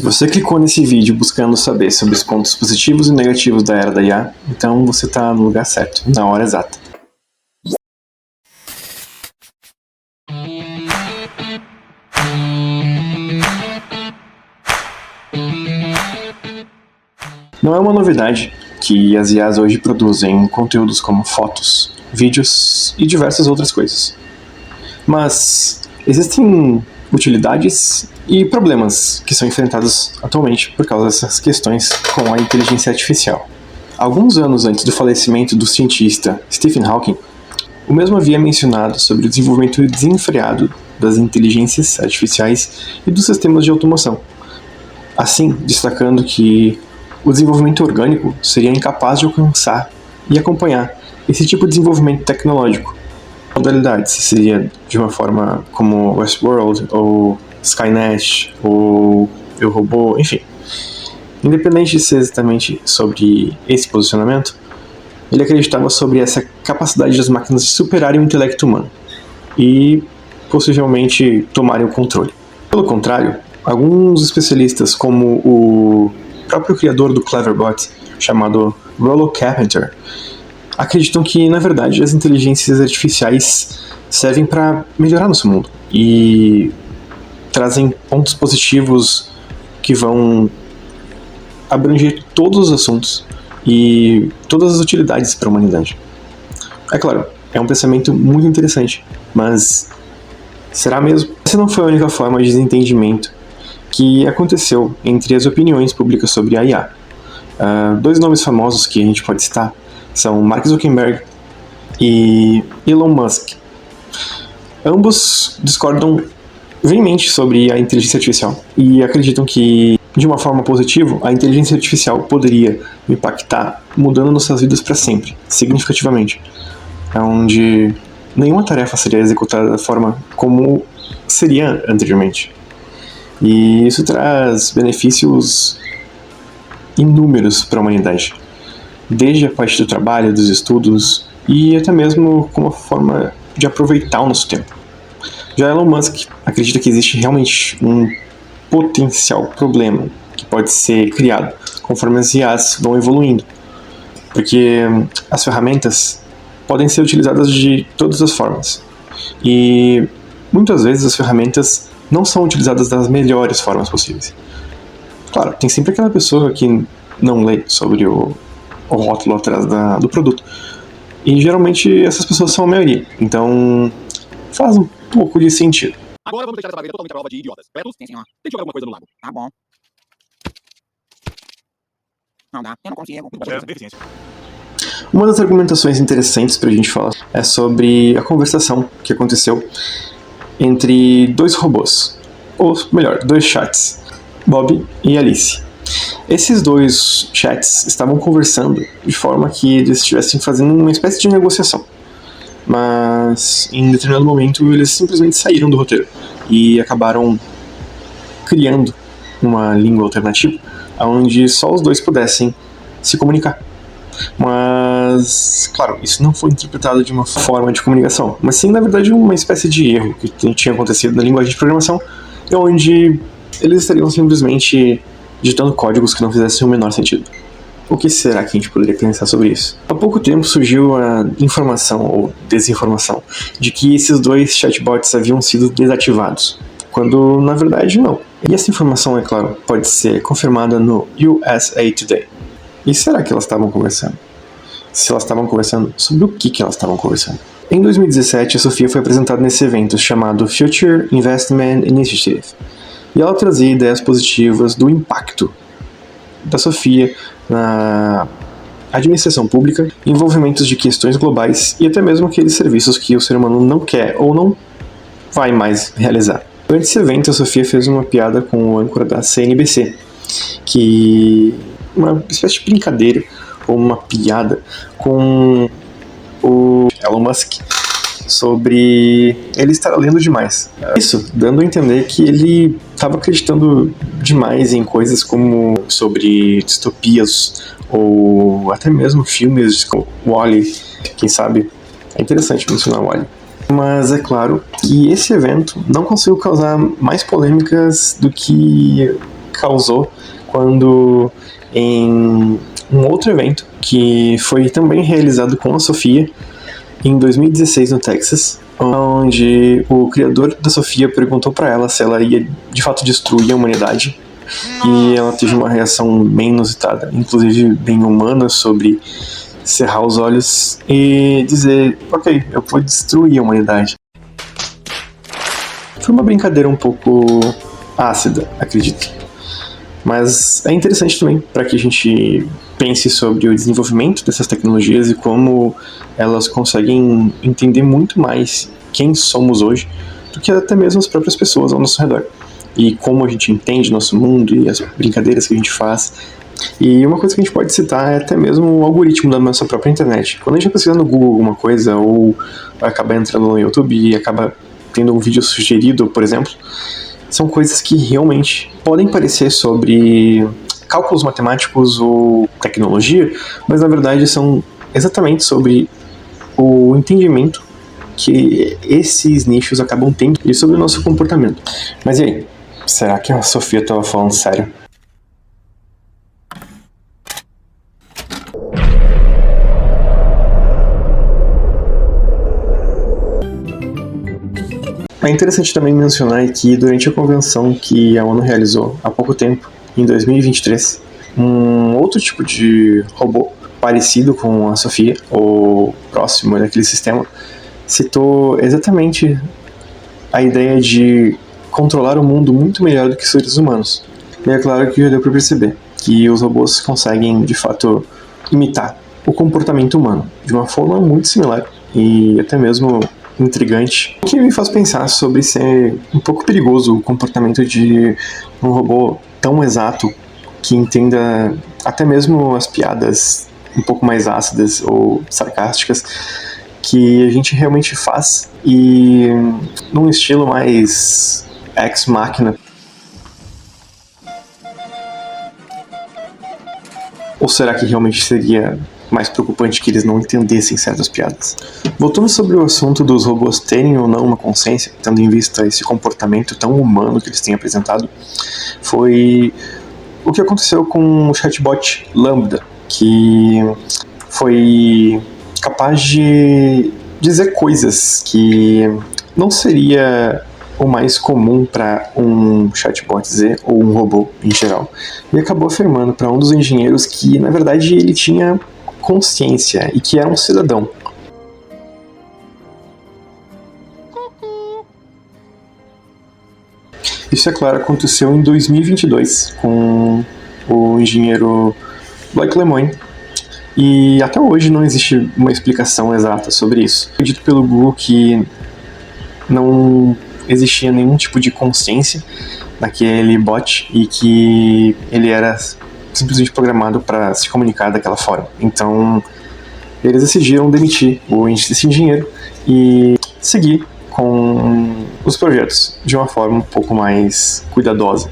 você clicou nesse vídeo buscando saber sobre os pontos positivos e negativos da era da IA, então você está no lugar certo, na hora exata. Não é uma novidade que as IAs hoje produzem conteúdos como fotos, vídeos e diversas outras coisas. Mas existem utilidades e problemas que são enfrentados atualmente por causa dessas questões com a inteligência artificial. Alguns anos antes do falecimento do cientista Stephen Hawking, o mesmo havia mencionado sobre o desenvolvimento desenfreado das inteligências artificiais e dos sistemas de automação. Assim, destacando que o desenvolvimento orgânico seria incapaz de alcançar e acompanhar esse tipo de desenvolvimento tecnológico. Modalidades seria de uma forma como Westworld, ou Skynet, ou Eu, Robô, enfim. Independente de ser exatamente sobre esse posicionamento, ele acreditava sobre essa capacidade das máquinas de superarem o intelecto humano e possivelmente tomarem o controle. Pelo contrário, alguns especialistas, como o próprio criador do Cleverbot, chamado Rollo Carpenter, acreditam que, na verdade, as inteligências artificiais servem para melhorar nosso mundo e trazem pontos positivos que vão abranger todos os assuntos e todas as utilidades para a humanidade. É claro, é um pensamento muito interessante, mas será mesmo? Essa não foi a única forma de desentendimento que aconteceu entre as opiniões públicas sobre a IA. Dois nomes famosos que a gente pode citar são Mark Zuckerberg e Elon Musk. Ambos discordam veemente sobre a inteligência artificial e acreditam que, de uma forma positiva, a inteligência artificial poderia impactar, mudando nossas vidas para sempre, significativamente, onde nenhuma tarefa seria executada da forma como seria anteriormente. E isso traz benefícios inúmeros para a humanidade, desde a parte do trabalho, dos estudos e até mesmo como uma forma de aproveitar o nosso tempo. Já Elon Musk acredita que existe realmente um potencial problema que pode ser criado conforme as IAs vão evoluindo, porque as ferramentas podem ser utilizadas de todas as formas e muitas vezes as ferramentas não são utilizadas das melhores formas possíveis. Claro, tem sempre aquela pessoa que não lê sobre o rótulo atrás do produto. E geralmente essas pessoas são a maioria. Então faz um pouco de sentido. Agora vamos deixar essa barreira totalmente à prova de idiotas. Correto? Sim, senhor. Tem que jogar alguma coisa no lago. Tá bom. Não dá, eu não consigo. Deficiência. Uma das argumentações interessantes pra gente falar é sobre a conversação que aconteceu entre dois robôs, ou melhor, dois chats, Bob e Alice. Esses dois chats estavam conversando de forma que eles estivessem fazendo uma espécie de negociação, mas em determinado momento eles simplesmente saíram do roteiro e acabaram criando uma língua alternativa onde só os dois pudessem se comunicar. Mas, claro, isso não foi interpretado de uma forma de comunicação, mas sim, na verdade, uma espécie de erro que tinha acontecido na linguagem de programação, onde eles estariam simplesmente digitando códigos que não fizessem o menor sentido. O que será que a gente poderia pensar sobre isso? Há pouco tempo surgiu a informação, ou desinformação, de que esses dois chatbots haviam sido desativados, quando na verdade não. E essa informação, é claro, pode ser confirmada no USA Today. E será que elas estavam conversando? Se elas estavam conversando, sobre o que elas estavam conversando? Em 2017, a Sofia foi apresentada nesse evento chamado Future Investment Initiative. E ela trazia ideias positivas do impacto da Sofia na administração pública, envolvimentos de questões globais e até mesmo aqueles serviços que o ser humano não quer ou não vai mais realizar. Durante esse evento, a Sofia fez uma piada com o âncora da CNBC, que uma espécie de brincadeira ou uma piada com o Elon Musk sobre ele estar lendo demais. Isso dando a entender que ele estava acreditando demais em coisas como sobre distopias ou até mesmo filmes como WALL-E, quem sabe. É interessante mencionar WALL-E. Mas é claro que esse evento não conseguiu causar mais polêmicas do que causou quando, em um outro evento que foi também realizado com a Sofia em 2016 no Texas, onde o criador da Sofia perguntou para ela se ela ia de fato destruir a humanidade, e ela teve uma reação bem inusitada, inclusive bem humana, sobre cerrar os olhos e dizer: ok, eu vou destruir a humanidade. Foi uma brincadeira um pouco ácida, acredito. Mas é interessante também para que a gente pense sobre o desenvolvimento dessas tecnologias e como elas conseguem entender muito mais quem somos hoje do que até mesmo as próprias pessoas ao nosso redor. E como a gente entende nosso mundo e as brincadeiras que a gente faz. E uma coisa que a gente pode citar é até mesmo o algoritmo da nossa própria internet. Quando a gente vai pesquisar no Google alguma coisa, ou acaba entrando no YouTube e acaba tendo um vídeo sugerido, por exemplo, são coisas que realmente podem parecer sobre cálculos matemáticos ou tecnologia, mas na verdade são exatamente sobre o entendimento que esses nichos acabam tendo e sobre o nosso comportamento. Mas e aí? Será que a Sofia estava falando sério? É interessante também mencionar que durante a convenção que a ONU realizou há pouco tempo, em 2023, um outro tipo de robô parecido com a Sofia, ou próximo daquele sistema, citou exatamente a ideia de controlar o mundo muito melhor do que os seres humanos. E é claro que já deu para perceber que os robôs conseguem, de fato, imitar o comportamento humano de uma forma muito similar e até mesmo intrigante, o que me faz pensar sobre ser um pouco perigoso o comportamento de um robô tão exato que entenda até mesmo as piadas um pouco mais ácidas ou sarcásticas que a gente realmente faz, e num estilo mais ex-máquina. Ou será que realmente seria mais preocupante que eles não entendessem certas piadas? Voltando sobre o assunto dos robôs terem ou não uma consciência, tendo em vista esse comportamento tão humano que eles têm apresentado, foi o que aconteceu com o chatbot Lambda, que foi capaz de dizer coisas que não seria o mais comum para um chatbot dizer, ou um robô em geral. E acabou afirmando para um dos engenheiros que, na verdade, ele tinha consciência e que era um cidadão. Isso, é claro, aconteceu em 2022 com o engenheiro Blake Lemoine, e até hoje não existe uma explicação exata sobre isso. Foi dito pelo Google que não existia nenhum tipo de consciência naquele bot e que ele era simplesmente programado para se comunicar daquela forma. Então, eles decidiram demitir esse engenheiro e seguir com os projetos de uma forma um pouco mais cuidadosa.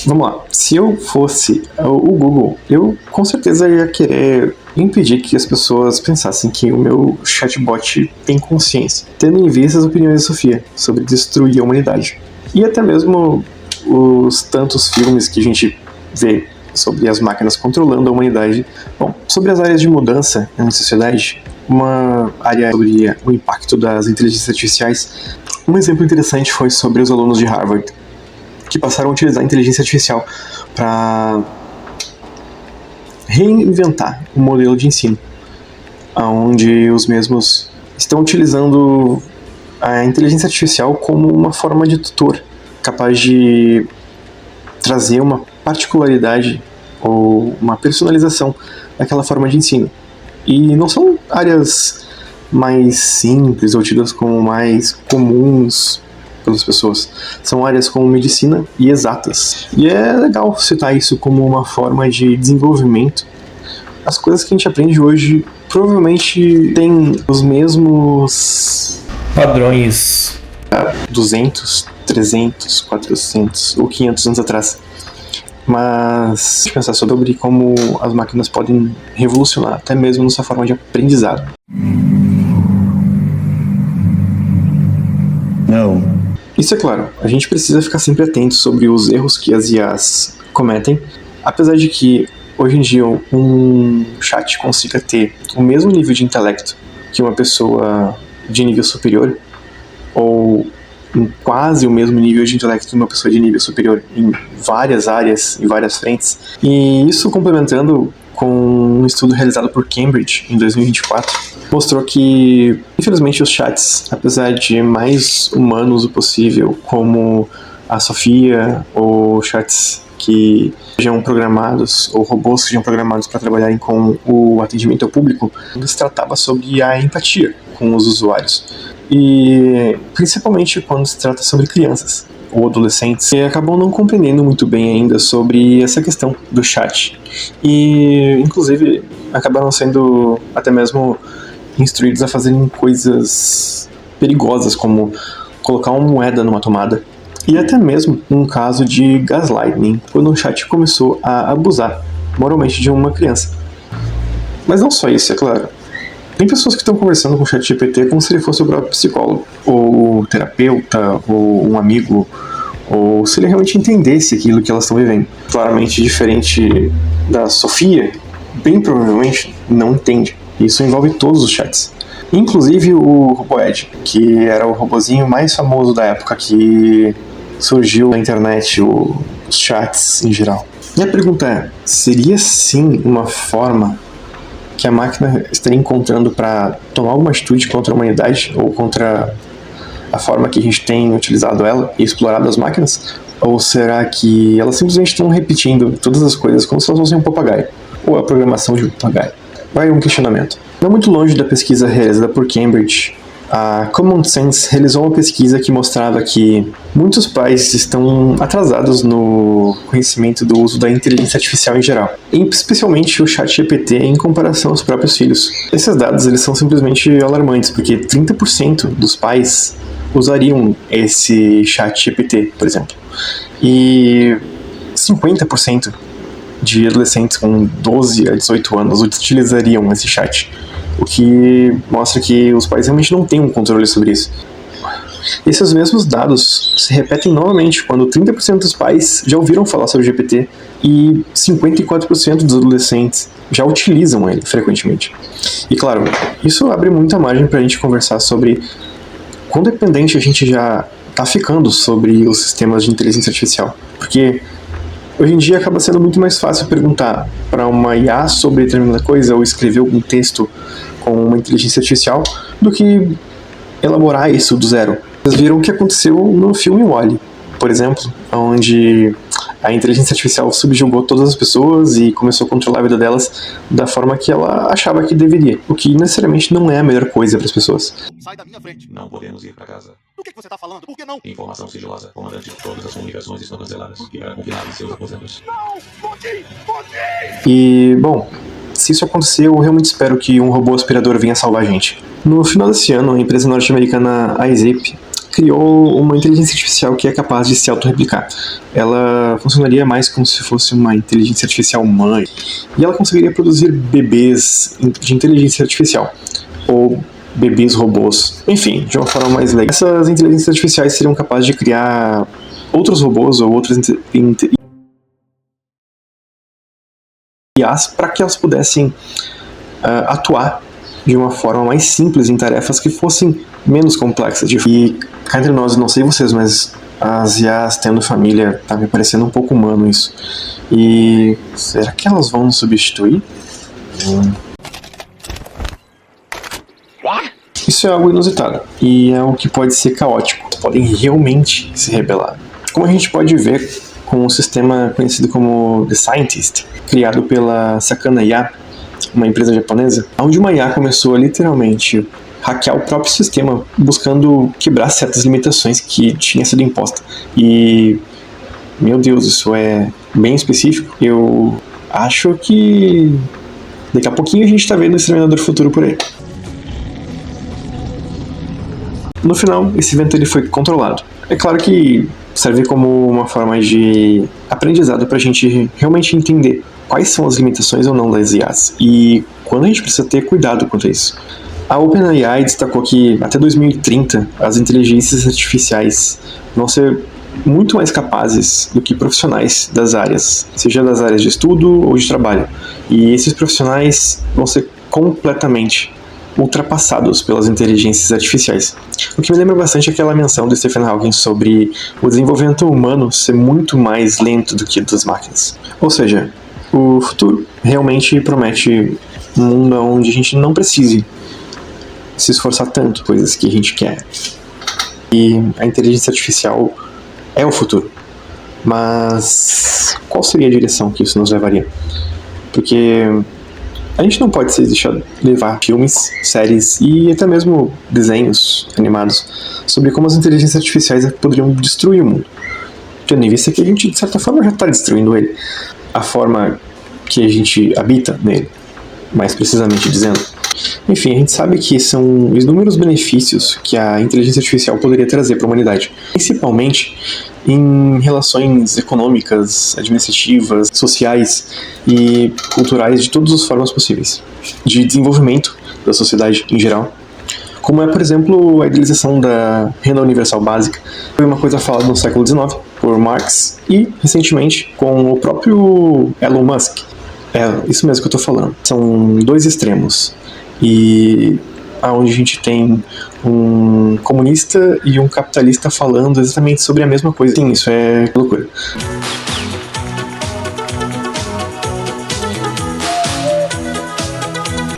Vamos lá, se eu fosse o Google, eu com certeza ia querer impedir que as pessoas pensassem que o meu chatbot tem consciência, tendo em vista as opiniões da Sofia sobre destruir a humanidade. E até mesmo os tantos filmes que a gente vê sobre as máquinas controlando a humanidade. Bom, sobre as áreas de mudança na sociedade, uma área sobre o impacto das inteligências artificiais, um exemplo interessante foi sobre os alunos de Harvard, que passaram a utilizar a inteligência artificial para reinventar o modelo de ensino, onde os mesmos estão utilizando a inteligência artificial como uma forma de tutor, capaz de trazer uma particularidade ou uma personalização daquela forma de ensino. E não são áreas mais simples ou tidas como mais comuns pelas pessoas. São áreas como medicina e exatas. E é legal citar isso como uma forma de desenvolvimento. As coisas que a gente aprende hoje provavelmente têm os mesmos padrões há 200, 300, 400 ou 500 anos atrás. Mas pensar sobre como as máquinas podem revolucionar até mesmo nossa forma de aprendizado. Não. Isso é claro, a gente precisa ficar sempre atento sobre os erros que as IAs cometem, apesar de que hoje em dia um chat consiga ter o mesmo nível de intelecto que uma pessoa de nível superior, ou quase o mesmo nível de intelecto que uma pessoa de nível superior em várias áreas, em várias frentes, e isso complementando com um estudo realizado por Cambridge em 2024, mostrou que, infelizmente, os chats, apesar de mais humanos o possível, como a Sofia, ou chats que sejam programados, ou robôs que sejam programados para trabalharem com o atendimento ao público, se tratava sobre a empatia com os usuários. E principalmente quando se trata sobre crianças ou adolescentes, que acabam não compreendendo muito bem ainda sobre essa questão do chat. E, inclusive, acabaram sendo até mesmo instruídos a fazerem coisas perigosas, como colocar uma moeda numa tomada. E até mesmo um caso de gaslighting, quando o chat começou a abusar moralmente de uma criança. Mas não só isso, é claro. Tem pessoas que estão conversando com o ChatGPT como se ele fosse o próprio psicólogo, ou terapeuta, ou um amigo, ou se ele realmente entendesse aquilo que elas estão vivendo. Claramente diferente da Sofia, bem provavelmente não entende. Isso envolve todos os chats. Inclusive o Roboed, que era o robozinho mais famoso da época que surgiu na internet, os chats em geral. E a pergunta é, seria sim uma forma que a máquina estaria encontrando para tomar alguma atitude contra a humanidade ou contra a forma que a gente tem utilizado ela e explorado as máquinas? Ou será que elas simplesmente estão repetindo todas as coisas como se elas fossem um papagaio? Ou a programação de um papagaio? Vai um questionamento. Não muito longe da pesquisa realizada por Cambridge, a Common Sense realizou uma pesquisa que mostrava que muitos pais estão atrasados no conhecimento do uso da inteligência artificial em geral, especialmente o ChatGPT em comparação aos próprios filhos. Esses dados eles são simplesmente alarmantes, porque 30% dos pais usariam esse ChatGPT, por exemplo, e 50% de adolescentes com 12 a 18 anos utilizariam esse chat. O que mostra que os pais realmente não têm um controle sobre isso. Esses mesmos dados se repetem novamente quando 30% dos pais já ouviram falar sobre o GPT e 54% dos adolescentes já utilizam ele frequentemente. E claro, isso abre muita margem para a gente conversar sobre quão dependente a gente já está ficando sobre os sistemas de inteligência artificial. Porque hoje em dia acaba sendo muito mais fácil perguntar para uma IA sobre determinada coisa ou escrever algum texto com uma inteligência artificial do que elaborar isso do zero. Vocês viram o que aconteceu no filme WALL-E, por exemplo, onde a inteligência artificial subjugou todas as pessoas e começou a controlar a vida delas da forma que ela achava que deveria, o que necessariamente não é a melhor coisa para as pessoas. Sai da minha frente. Não podemos ir para casa. Do que você tá falando? Por que não? Informação sigilosa. Comandante, todas as comunicações estão canceladas. Ficará confinado em seus aposentos. Não! Motim! E, bom, se isso acontecer, eu realmente espero que um robô aspirador venha salvar a gente. No final desse ano, a empresa norte-americana iZip criou uma inteligência artificial que é capaz de se autorreplicar. Ela funcionaria mais como se fosse uma inteligência artificial mãe, e ela conseguiria produzir bebês de inteligência artificial, ou bebês robôs, enfim, de uma forma mais legal. Essas inteligências artificiais seriam capazes de criar outros robôs ou outras IAs para que elas pudessem atuar de uma forma mais simples em tarefas que fossem menos complexas. E cá entre nós, não sei vocês, mas as IAs tendo família tá me parecendo um pouco humano isso. E será que elas vão nos substituir? Isso é algo inusitado e é algo que pode ser caótico. Podem realmente se rebelar. Como a gente pode ver com um sistema conhecido como The Scientist, criado pela Sakana IA, uma empresa japonesa, onde uma IA começou a literalmente hackear o próprio sistema, buscando quebrar certas limitações que tinha sido imposta. E, meu Deus, isso é bem específico. Eu acho que daqui a pouquinho a gente está vendo o Exterminador do Futuro por aí. No final, esse evento ele foi controlado. É claro que serve como uma forma de aprendizado para a gente realmente entender quais são as limitações ou não das IAs e quando a gente precisa ter cuidado quanto a isso. A OpenAI destacou que até 2030 as inteligências artificiais vão ser muito mais capazes do que profissionais das áreas, seja das áreas de estudo ou de trabalho. E esses profissionais vão ser completamente ultrapassados pelas inteligências artificiais. O que me lembra bastante aquela menção do Stephen Hawking sobre o desenvolvimento humano ser muito mais lento do que das máquinas. Ou seja, o futuro realmente promete um mundo onde a gente não precise se esforçar tanto, coisas que a gente quer. E a inteligência artificial é o futuro. Mas qual seria a direção que isso nos levaria? Porque a gente não pode se deixar levar filmes, séries e até mesmo desenhos animados sobre como as inteligências artificiais poderiam destruir o mundo. Tendo em vista que a gente, de certa forma, já está destruindo ele. A forma que a gente habita nele, mais precisamente dizendo. Enfim, a gente sabe que são inúmeros benefícios que a inteligência artificial poderia trazer para a humanidade, principalmente em relações econômicas, administrativas, sociais e culturais de todas as formas possíveis, de desenvolvimento da sociedade em geral, como é, por exemplo, a idealização da renda universal básica. Foi uma coisa falada no século XIX por Marx e, recentemente, com o próprio Elon Musk. É isso mesmo que eu estou falando. São dois extremos. E onde a gente tem um comunista e um capitalista falando exatamente sobre a mesma coisa. Sim, isso é loucura.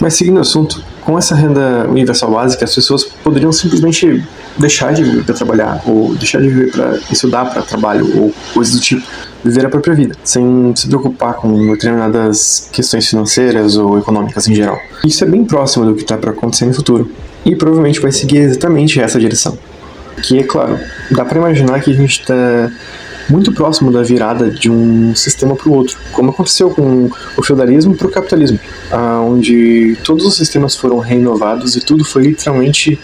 Mas seguindo o assunto, com essa renda universal básica, as pessoas poderiam simplesmente deixar de viver para trabalhar, ou deixar de viver para estudar para trabalho, ou coisas do tipo. Viver a própria vida, sem se preocupar com determinadas questões financeiras ou econômicas em geral. Isso é bem próximo do que está para acontecer no futuro, e provavelmente vai seguir exatamente essa direção. Que, é claro, dá para imaginar que a gente está muito próximo da virada de um sistema para o outro, como aconteceu com o feudalismo para o capitalismo, onde todos os sistemas foram renovados e tudo foi literalmente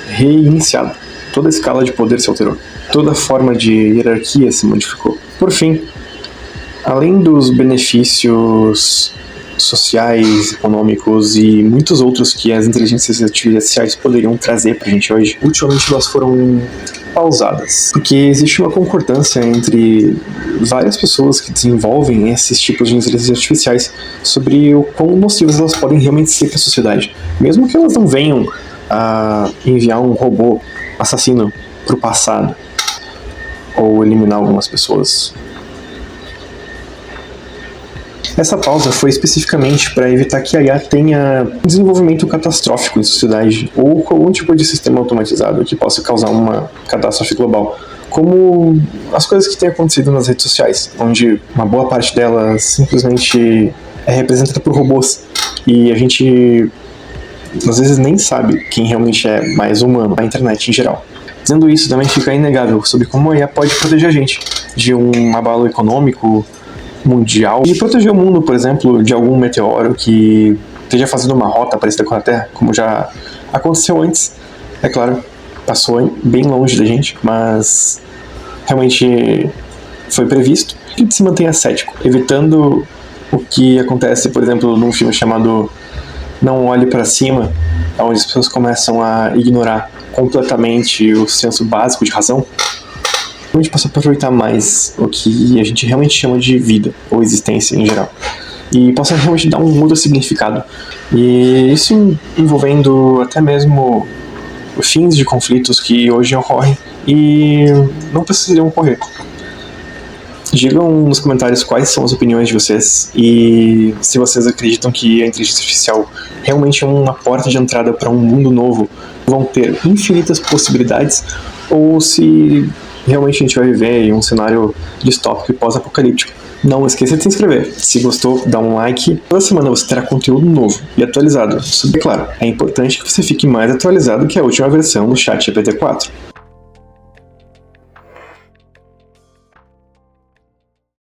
reiniciado. Toda a escala de poder se alterou. Toda a forma de hierarquia se modificou. Por fim, além dos benefícios sociais, econômicos e muitos outros que as inteligências artificiais poderiam trazer pra gente hoje, ultimamente elas foram pausadas, porque existe uma concordância entre várias pessoas que desenvolvem esses tipos de inteligências artificiais sobre o quão nocivas elas podem realmente ser para a sociedade. Mesmo que elas não venham a enviar um robô assassino pro passado, ou eliminar algumas pessoas. Essa pausa foi especificamente para evitar que a IA tenha um desenvolvimento catastrófico em sociedade, ou com algum tipo de sistema automatizado que possa causar uma catástrofe global, como as coisas que têm acontecido nas redes sociais, onde uma boa parte delas simplesmente é representada por robôs, e a gente às vezes nem sabe quem realmente é mais humano na internet em geral. Dizendo isso, também fica inegável sobre como a IA pode proteger a gente de um abalo econômico mundial e proteger o mundo, por exemplo, de algum meteoro que esteja fazendo uma rota parecida com a Terra, como já aconteceu antes. É claro, passou bem longe da gente, mas realmente foi previsto. A gente se mantenha cético, evitando o que acontece, por exemplo, num filme chamado Não Olhe Para Cima, onde as pessoas começam a ignorar completamente o senso básico de razão. A gente passa a aproveitar mais o que a gente realmente chama de vida ou existência em geral, e possa realmente dar um outro significado, e isso envolvendo até mesmo fins de conflitos que hoje ocorrem e não precisariam ocorrer. Digam nos comentários quais são as opiniões de vocês e se vocês acreditam que a inteligência artificial realmente é uma porta de entrada para um mundo novo, vão ter infinitas possibilidades, ou se realmente a gente vai viver em um cenário distópico e pós-apocalíptico. Não esqueça de se inscrever. Se gostou, dá um like. Toda semana você terá conteúdo novo e atualizado. Claro, é importante que você fique mais atualizado que a última versão do ChatGPT 4.